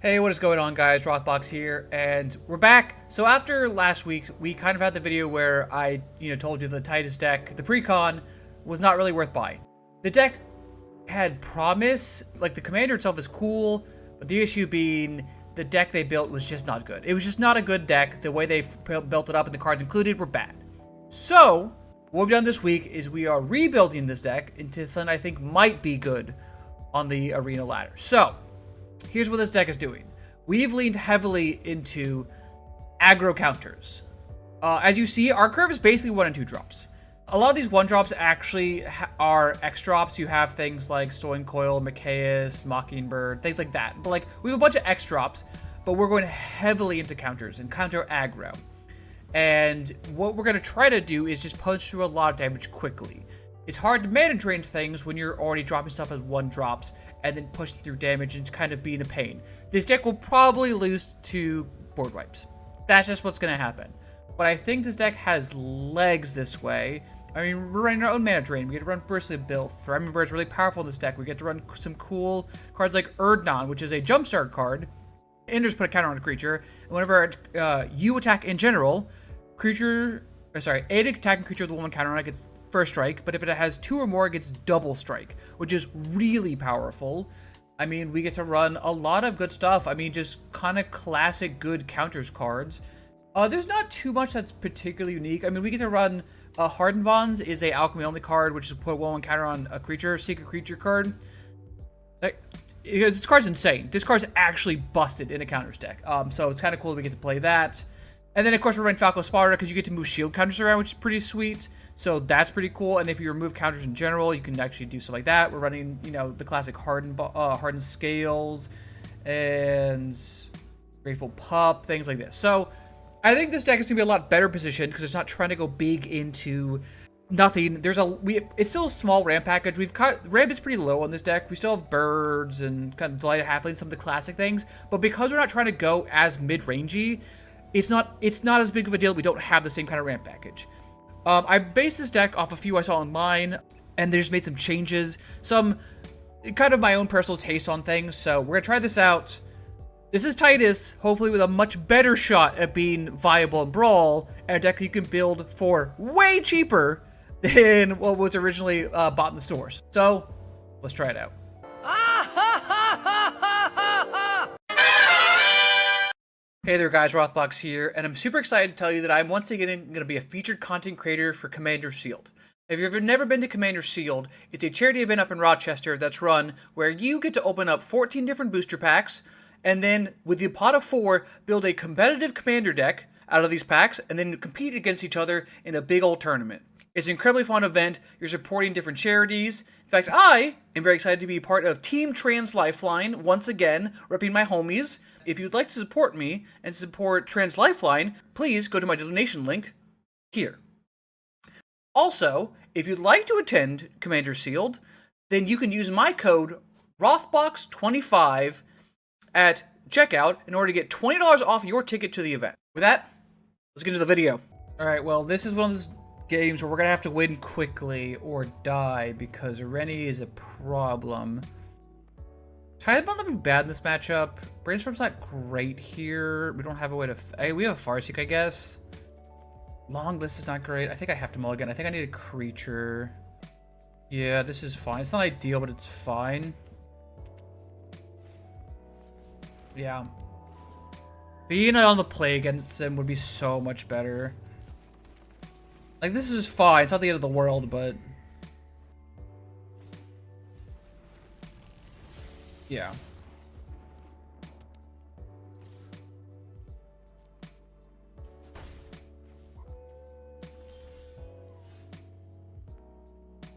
Hey, what is going on, guys? Rothbox here, and we're back. So after last week, we kind of had the video where I, told you the Tidus deck, the Precon, was not really worth buying. The deck had promise, like the commander itself is cool, but the issue being the deck they built was just not good. It was just not a good deck. The way they built it up and the cards included were bad. So what we've done this week is we are rebuilding this deck into something I think might be good on the arena ladder. So here's what this deck is doing. We've leaned heavily into aggro counters. As you see, our curve is basically 1 and 2 drops. A lot of these 1 drops actually are X drops. You have things like Stolen Coil, Machias, Mockingbird, things like that. But like, we have a bunch of X drops, but we're going heavily into counters and counter aggro. And what we're going to try to do is just punch through a lot of damage quickly. It's hard to mana drain things when you're already dropping stuff as 1 drops and then pushing through damage and kind of being a pain. This deck will probably lose to board wipes. That's just what's going to happen. But I think this deck has legs this way. I mean, we're running our own mana drain. We get to run Burstly Build. Remember, it's really powerful in this deck. We get to run some cool cards like Erdnon, which is a jumpstart card. And just put a counter on a creature. And whenever you attack in general, aid attacking creature with 1 counter on it gets first strike, but if it has 2 or more, it gets double strike, which is really powerful. I mean, we get to run a lot of good stuff. I mean, just kind of classic good counters cards. There's not too much that's particularly unique. I mean, we get to run Hardened Bonds is a alchemy only card, which is put 1/1 counter on a creature, secret creature card. This card's insane. This card's actually busted in a counters deck. So it's kind of cool that we get to play that. And then, of course, we're running Falco Sparta because you get to move shield counters around, which is pretty sweet. So that's pretty cool. And if you remove counters in general, you can actually do stuff like that. We're running, the classic Hardened Scales and Grateful Pup, things like this. So I think this deck is going to be a lot better positioned because it's not trying to go big into nothing. It's still a small ramp package. Ramp is pretty low on this deck. We still have birds and kind of Delighted Halflings, some of the classic things. But because we're not trying to go as mid-rangey, it's not as big of a deal. We don't have the same kind of ramp package. I based this deck off a few I saw online, and they just made some changes. Some kind of my own personal taste on things. So we're going to try this out. This is Tidus, hopefully with a much better shot at being viable in Brawl, and a deck you can build for way cheaper than what was originally bought in the stores. So let's try it out. Hey there guys, Rothbox here, and I'm super excited to tell you that I'm once again going to be a featured content creator for Commander Sealed. If you've never been to Commander Sealed, it's a charity event up in Rochester that's run where you get to open up 14 different booster packs, and then with the pot of 4, build a competitive Commander deck out of these packs, and then compete against each other in a big old tournament. It's an incredibly fun event. You're supporting different charities. In fact, I am very excited to be part of Team Trans Lifeline, once again, repping my homies. If you'd like to support me and support Trans Lifeline, please go to my donation link here. Also, if you'd like to attend Commander Sealed, then you can use my code ROTHBOX25 at checkout in order to get $20 off your ticket to the event. With that, let's get into the video. Alright, well, this is one of those games where we're going to have to win quickly or die because Rennie is a problem. Tide might not be bad in this matchup. Brainstorm's not great here. We don't have a way to... we have a Farseek, I guess. Long List is not great. I think I have to mulligan. I think I need a creature. Yeah, this is fine. It's not ideal, but it's fine. Yeah. Being on the play against him would be so much better. Like, this is fine. It's not the end of the world, but... yeah.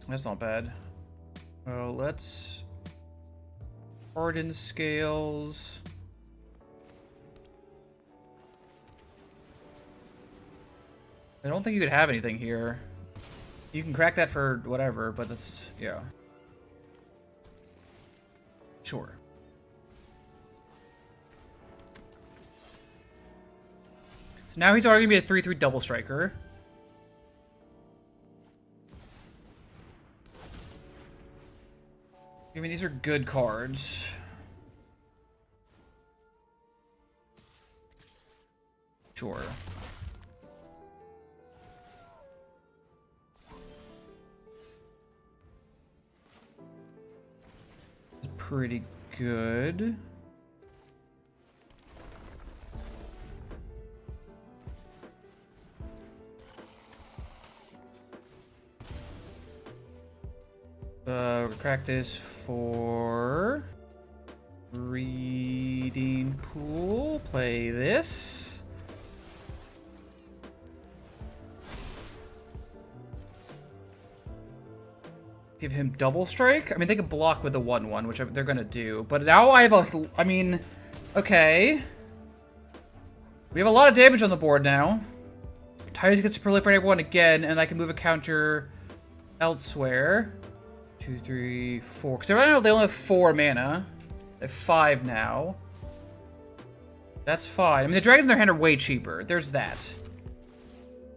That's not bad. Well, let's... Harden Scales. I don't think you could have anything here. You can crack that for whatever, but that's... yeah. Sure. So now he's already going to be a 3/3 double striker. I mean, these are good cards. Sure. Pretty good. We'll crack this for reading pool. Play this. Give him double strike. I mean, they could block with the 1/1, which they're gonna do. But now I have a. I mean, okay. We have a lot of damage on the board now. Tidus gets to proliferate everyone again, and I can move a counter elsewhere. 2, 3, 4. Because right now they only have 4 mana. They have 5 now. That's fine. I mean, the dragons in their hand are way cheaper. There's that.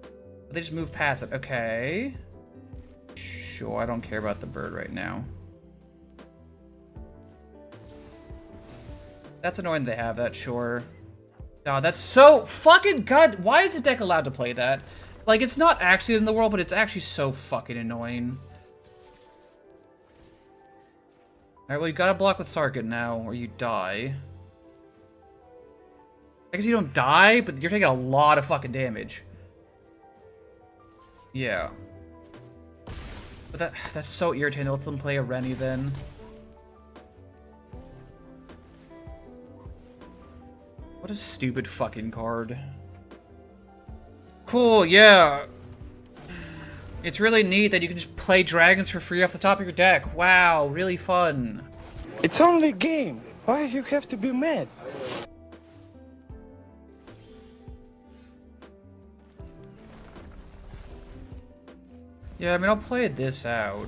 But they just move past it. Okay. Sure, I don't care about the bird right now. That's annoying they have that, sure. God, that's so fucking god. Why is the deck allowed to play that? Like, it's not actually in the world, but it's actually so fucking annoying. Alright, well, you gotta block with Sarkit now, or you die. I guess you don't die, but you're taking a lot of fucking damage. Yeah. But that's so irritating. Let's them play a Rennie then. What a stupid fucking card. Cool, yeah. It's really neat that you can just play dragons for free off the top of your deck. Wow, really fun. It's only a game. Why you have to be mad? Yeah, I mean, I'll play this out.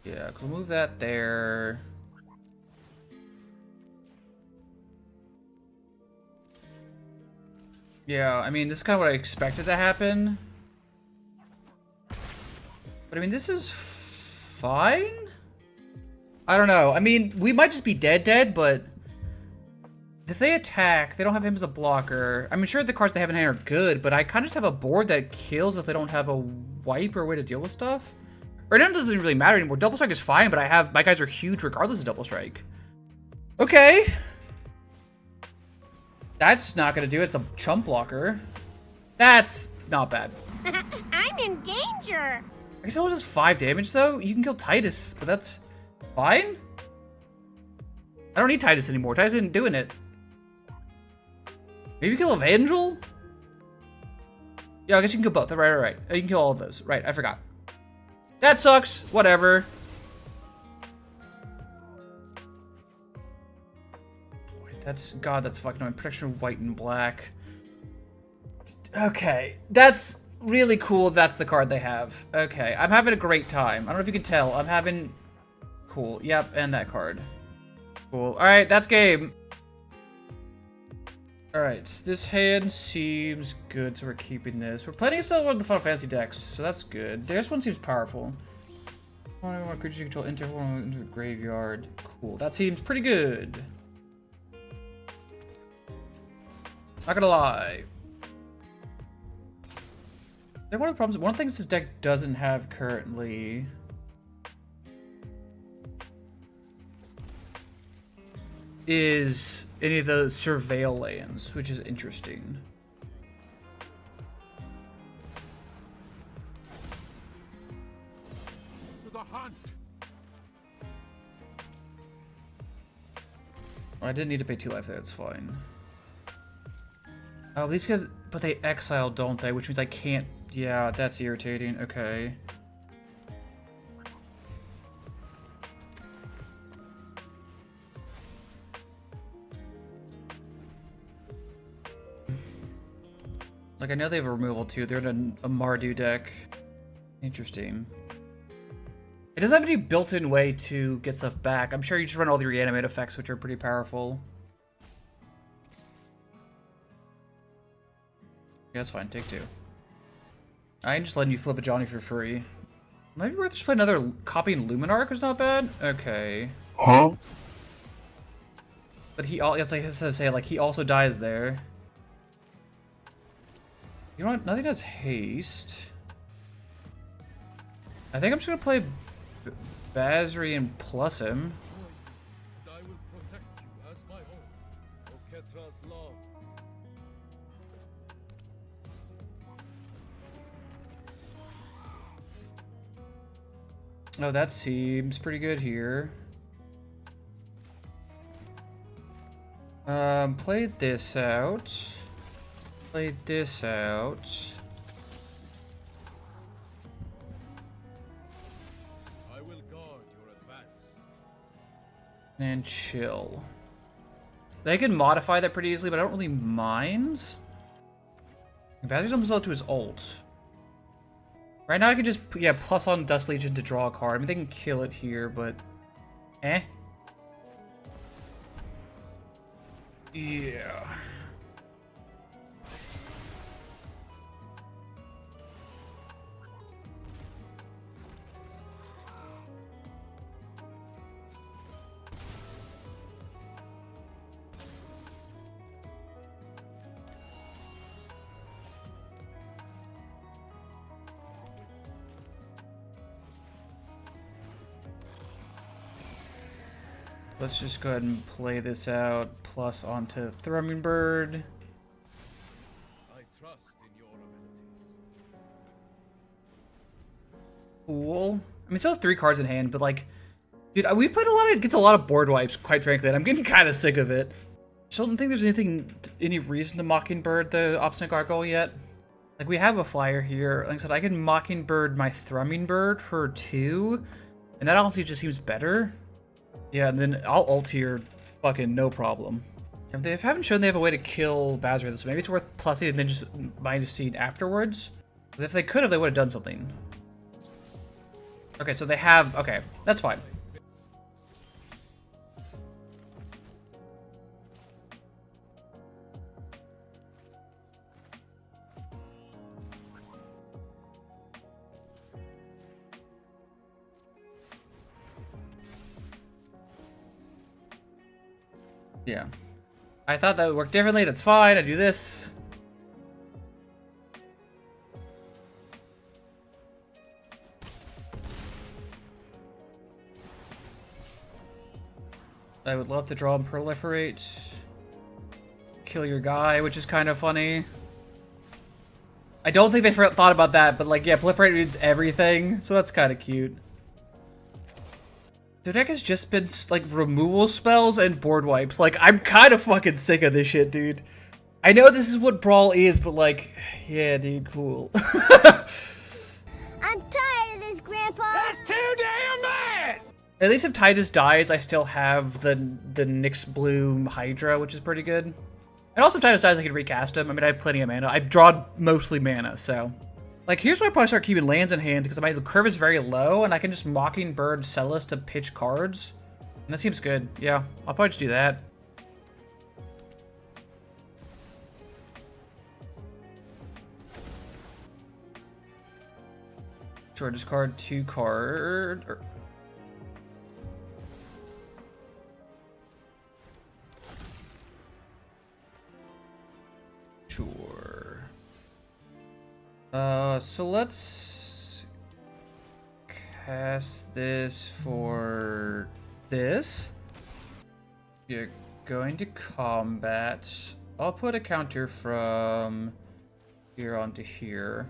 Yeah, we'll move that there. Yeah, I mean, this is kind of what I expected to happen. But I mean, this is fine? I don't know. I mean, we might just be dead, but if they attack, they don't have him as a blocker. I'm sure the cards they have in hand are good, but I kind of just have a board that kills if they don't have a wipe or a way to deal with stuff. Or it doesn't really matter anymore. Double strike is fine, but my guys are huge regardless of double strike. Okay. That's not gonna do it. It's a chump blocker. That's not bad. I'm in danger. I guess it only does 5 damage though. You can kill Tidus, but that's fine. I don't need Tidus anymore. Tidus isn't doing it. Maybe kill Evangel? Yeah, I guess you can kill both. Right. You can kill all of those. Right, I forgot. That sucks. Whatever. God, that's fucking annoying. Protection of white and black. Okay, that's really cool. That's the card they have. Okay, I'm having a great time. I don't know if you can tell. I'm having... Cool. Yep, and that card. Cool. Alright, that's game. Alright, this hand seems good, so we're keeping this. We're playing still one of the Final Fantasy decks, so that's good. This one seems powerful. One creature you control enter one into the graveyard. Cool. That seems pretty good. Not gonna lie. One of the problems, one of the things this deck doesn't have currently is any of the surveil lands, which is interesting. To the hunt. I didn't need to pay 2 life there, it's fine. Oh, these guys, but they exile, don't they? Which means I can't, yeah, that's irritating, okay. Like, I know they have a removal too. They're in a Mardu deck. Interesting. It doesn't have any built-in way to get stuff back. I'm sure you just run all the reanimate effects, which are pretty powerful. Yeah, that's fine. Take 2. I ain't just letting you flip a Johnny for free. Maybe we're just play another copying Luminarch is not bad. Okay. Huh? But he also has to say like he also dies there. You know what? Nothing has haste. I think I'm just gonna play Basri and plus him. I will protect you as my own. O Ketra's love. Oh, that seems pretty good here. Played this out. Played this out. I will guard your advance. And chill. They can modify that pretty easily, but I don't really mind. Basri's almost up to his ult. Right now I can just, yeah, plus on Dust Legion to draw a card. I mean, they can kill it here, but... Eh? Yeah. Let's just go ahead and play this out, plus onto Thrumming Bird. I trust in your abilities. Cool. I mean, still have 3 cards in hand, but like, dude, we've played a lot of, gets a lot of board wipes, quite frankly, and I'm getting kind of sick of it. Still don't think there's any reason to Mockingbird the Obstinate Gargoyle yet. Like, we have a flyer here. Like I said, I can Mockingbird my Thrumming Bird for 2, and that honestly just seems better. Yeah, and then I'll ult here, fucking no problem. If they haven't shown they have a way to kill Basri, so maybe it's worth plussing and then just buying a seed afterwards. But if they could have, they would have done something. Okay, so they have, okay, that's fine. Yeah. I thought that would work differently. That's fine. I do this. I would love to draw and proliferate. Kill your guy, which is kind of funny. I don't think they thought about that, but like, yeah, proliferate means everything, so that's kind of cute. Their deck has just been, like, removal spells and board wipes. Like, I'm kind of fucking sick of this shit, dude. I know this is what Brawl is, but, like, yeah, dude, cool. I'm tired of this, Grandpa. That's too damn bad! At least if Tidus dies, I still have the Nyx Bloom Hydra, which is pretty good. And also if Tidus dies, I can recast him. I mean, I have plenty of mana. I've drawn mostly mana, so... Like, here's where I probably start keeping lands in hand, because my curve is very low, and I can just Mockingbird Celis to pitch cards. And that seems good. Yeah, I'll probably just do that. Sure, discard 2 card. Sure. So let's cast this for this. You're going to combat. I'll put a counter from here onto here.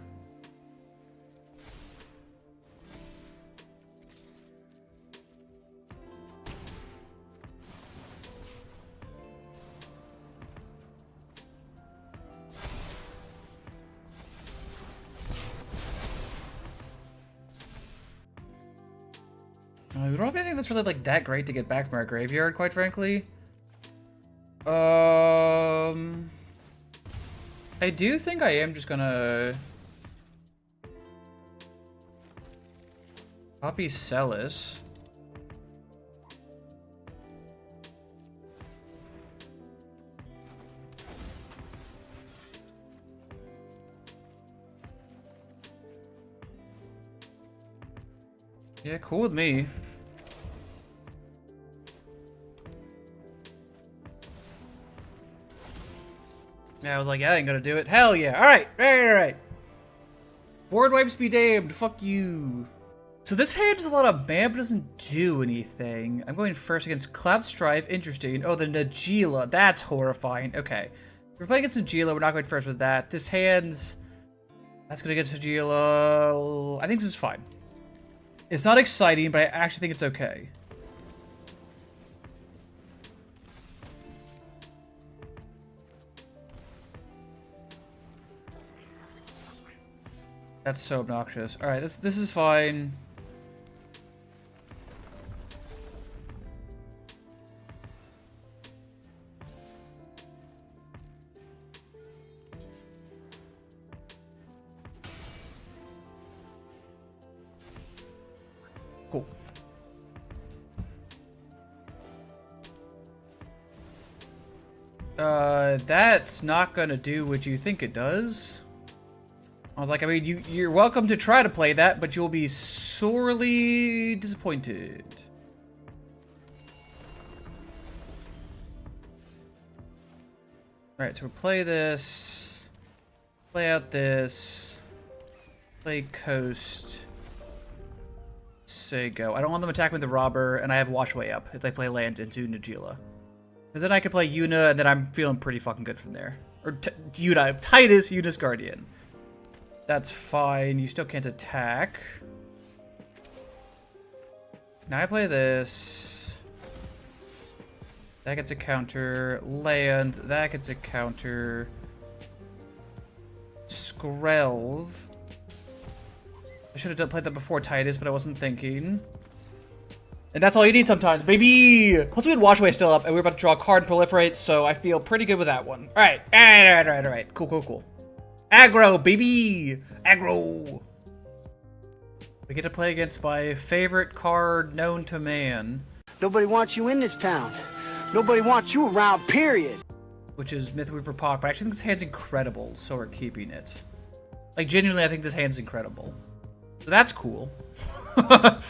We don't have anything that's really like that great to get back from our graveyard, quite frankly. I do think I am just gonna copy Celis. Yeah, cool with me. Yeah, I was like, yeah, I ain't gonna do it. Hell yeah. Alright, right. Board wipes be damned. Fuck you. So this hand does a lot of mana, but doesn't do anything. I'm going first against Cloud Strife. Interesting. Oh, the Najila. That's horrifying. Okay. If we're playing against Najila, we're not going first with that. This hand's... That's gonna get Najila. I think this is fine. It's not exciting, but I actually think it's okay. That's so obnoxious. Alright, this is fine. Cool. That's not gonna do what you think it does. I was like, I mean, you're welcome to try to play that, but you'll be sorely disappointed. Alright, so we'll play this. Play out this. Play coast. Say go. I don't want them attacking with the robber, and I have watch way up if they play land into Najila. Because then I could play Yuna, and then I'm feeling pretty fucking good from there. Or Yuna, Tidus, Yuna's Guardian. That's fine. You still can't attack. Now I play this. That gets a counter. Land. That gets a counter. Skrelv. I should have played that before Tidus, but I wasn't thinking. And that's all you need sometimes, baby! Plus we had Washaway still up, and we were about to draw a card and proliferate, so I feel pretty good with that one. Alright, alright. Cool. Aggro, baby! Aggro! We get to play against my favorite card known to man. Nobody wants you in this town. Nobody wants you around, period. Which is Mythweaver Pock, but I actually think this hand's incredible, so we're keeping it. Like, genuinely, I think this hand's incredible. So that's cool. I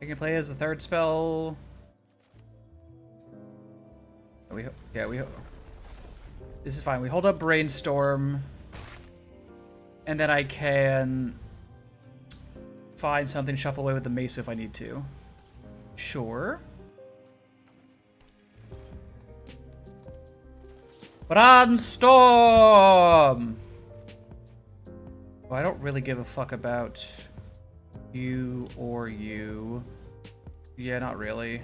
can play as the third spell. This is fine. We hold up Brainstorm. And then I can find something, shuffle away with the Mesa if I need to. Sure. Brainstorm! Well, I don't really give a fuck about you or you. Yeah, not really.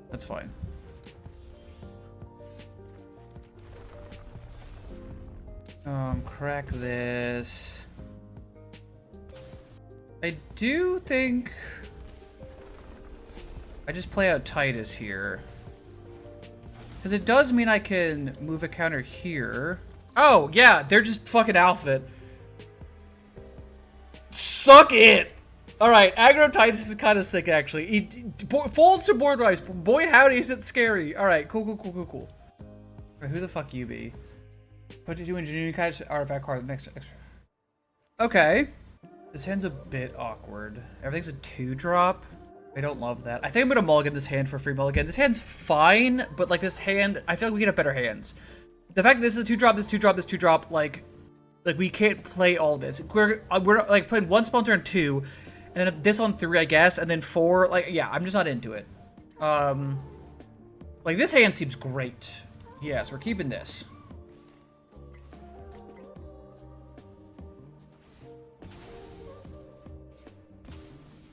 That's fine. Crack this. I do think I just play out Tidus here. Because it does mean I can move a counter here. Oh, yeah, they're just fucking outfit. Suck it! Alright, aggro Tidus is kind of sick, actually. He folds to board wipes. Boy, howdy, is it scary. Alright, cool. Right, who the fuck you be? What did you engineering kind of artifact card next extra? Okay. This hand's a bit awkward. Everything's a 2-drop. I don't love that. I think I'm gonna mulligan this hand for free mulligan. This hand's fine, but like this hand, I feel like we can have better hands. The fact that this is a 2-drop, this 2-drop, this 2-drop, like we can't play all this. We're like playing 1 spell turn 2, and then this on 3, I guess, and then 4. Like, yeah, I'm just not into it. Like this hand seems great. Yes, we're keeping this.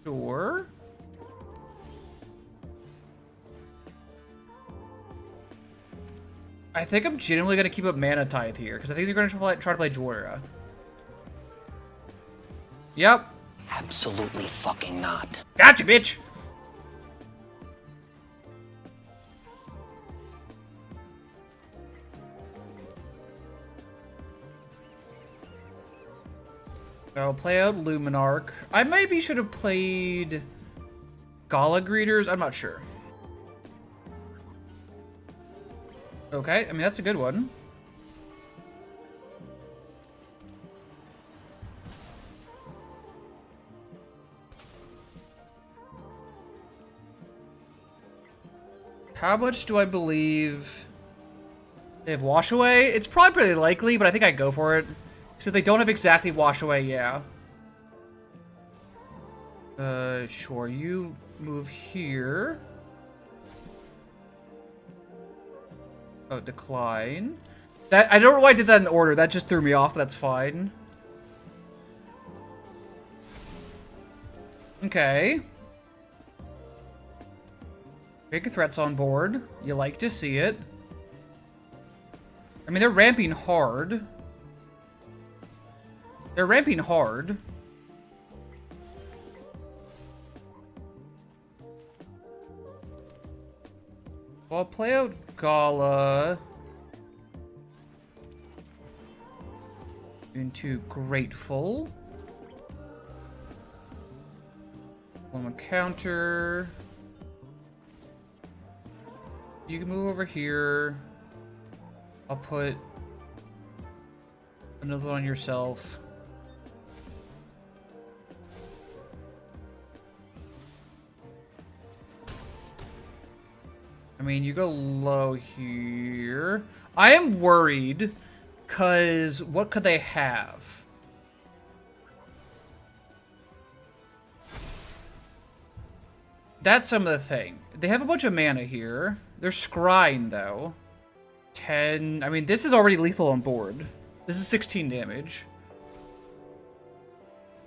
Sure. I think I'm genuinely going to keep up Mana Tithe here, because I think they're going to try to play Jorah. Yep. Absolutely fucking not. Gotcha, bitch! I'll play out Luminarch. I maybe should have played Gala Greeters. I'm not sure. Okay, I mean, that's a good one. How much do I believe they have Wash Away? It's probably pretty likely, but I think I'd go for it. So if they don't have exactly Wash Away, yeah. Sure, you move here. Oh, decline. That, I don't know why I did that in order. That just threw me off, but that's fine. Okay. Big threats on board. You like to see it. I mean, they're ramping hard. They're ramping hard. So I'll play out Gala into Grateful. One counter. You can move over here. I'll put another one on yourself. I mean, you go low here. I am worried, because what could they have? That's some of the thing. They have a bunch of mana here. They're scrying, though. 10... I mean, this is already lethal on board. This is 16 damage.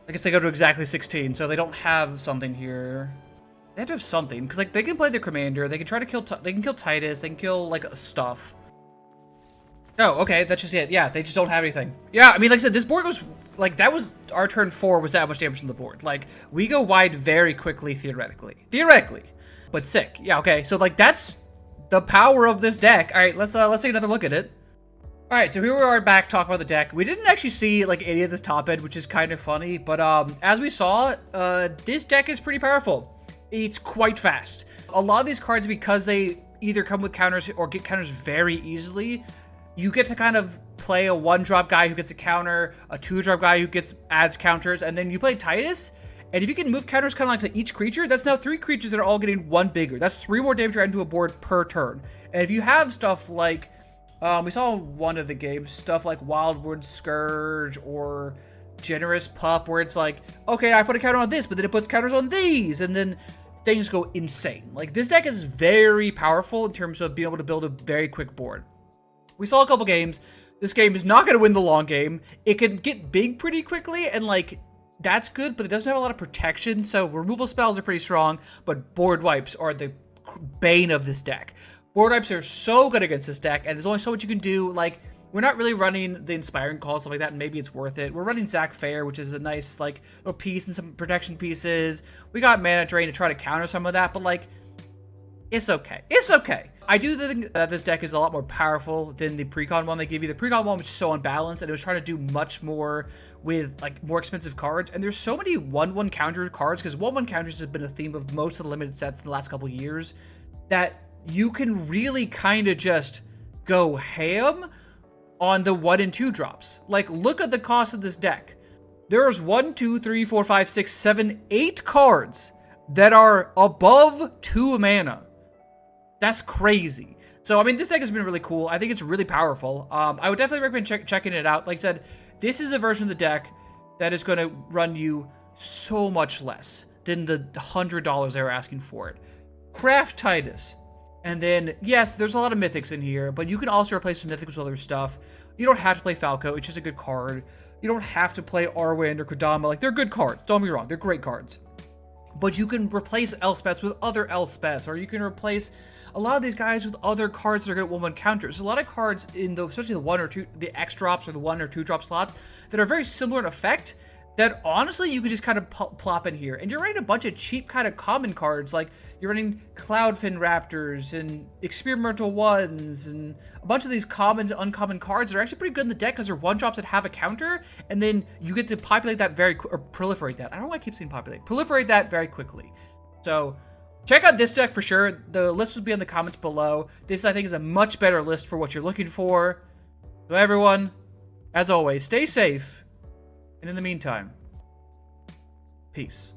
I guess they go to exactly 16, so they don't have something here. They have to have something, because like they can play their commander, they can try to kill, they can kill Tidus, they can kill like stuff. Oh, okay, that's just it. Yeah, they just don't have anything. Yeah, I mean, like I said, this board goes like that was our turn 4 was that much damage from the board. Like we go wide very quickly theoretically, but sick. Yeah, okay, so like that's the power of this deck. All right, let's take another look at it. All right, so here we are back talking about the deck. We didn't actually see like any of this top end, which is kind of funny, but as we saw, this deck is pretty powerful. It's quite fast. A lot of these cards, because they either come with counters or get counters very easily, you get to kind of play a 1-drop guy who gets a counter, a 2-drop guy who adds counters, and then you play Tidus, and if you can move counters kind of like to each creature, that's now 3 creatures that are all getting 1 bigger. That's 3 more damage added to a board per turn. And if you have stuff like, we saw one of the games, stuff like Wildwood Scourge or Generous Pup, where it's like, okay, I put a counter on this, but then it puts counters on these, and then things go insane. Like, this deck is very powerful in terms of being able to build a very quick board. We saw a couple games. This game is not going to win the long game. It can get big pretty quickly, and like, that's good, but it doesn't have a lot of protection, so removal spells are pretty strong, but board wipes are the bane of this deck. Board wipes are so good against this deck, and there's only so much you can do. Like, we're not really running the Inspiring Call, stuff like that, and maybe it's worth it. We're running Zac Fair, which is a nice, like, little piece and some protection pieces. We got Mana Drain to try to counter some of that, but, like, it's okay. It's okay. I do think that this deck is a lot more powerful than the Precon one they give you. The Precon one was so unbalanced, and it was trying to do much more with, like, more expensive cards. And there's so many 1/1 counter cards, because 1/1 counters has been a theme of most of the limited sets in the last couple years, that you can really kind of just go ham on the 1 and 2 drops. Like, look at the cost of this deck. There's 1, 2, 3, 4, 5, 6, 7, 8 cards that are above 2 mana. That's crazy. So, I mean, this deck has been really cool. I think it's really powerful. I would definitely recommend checking it out. Like I said, this is the version of the deck that is going to run you so much less than the $100 they were asking for it. Craft Tidus. And then, yes, there's a lot of mythics in here, but you can also replace some mythics with other stuff. You don't have to play Falco. It's just a good card. You don't have to play Arwind or Kodama. Like, they're good cards. Don't be wrong. They're great cards. But you can replace Elspeths with other Elspeths, or you can replace a lot of these guys with other cards that are good at 1/1 counters. There's a lot of cards in the, especially the 1 or 2, the X drops or the 1 or 2 drop slots that are very similar in effect, that honestly you could just kind of plop in here. And you're running a bunch of cheap kind of common cards, like you're running Cloudfin Raptors and Experimental Ones and a bunch of these common and uncommon cards that are actually pretty good in the deck because they're one-drops that have a counter, and then you get to populate that or proliferate that. I don't know why I keep saying populate. Proliferate that very quickly. So check out this deck for sure. The list will be in the comments below. This, I think, is a much better list for what you're looking for. So everyone, as always, stay safe. And in the meantime, peace.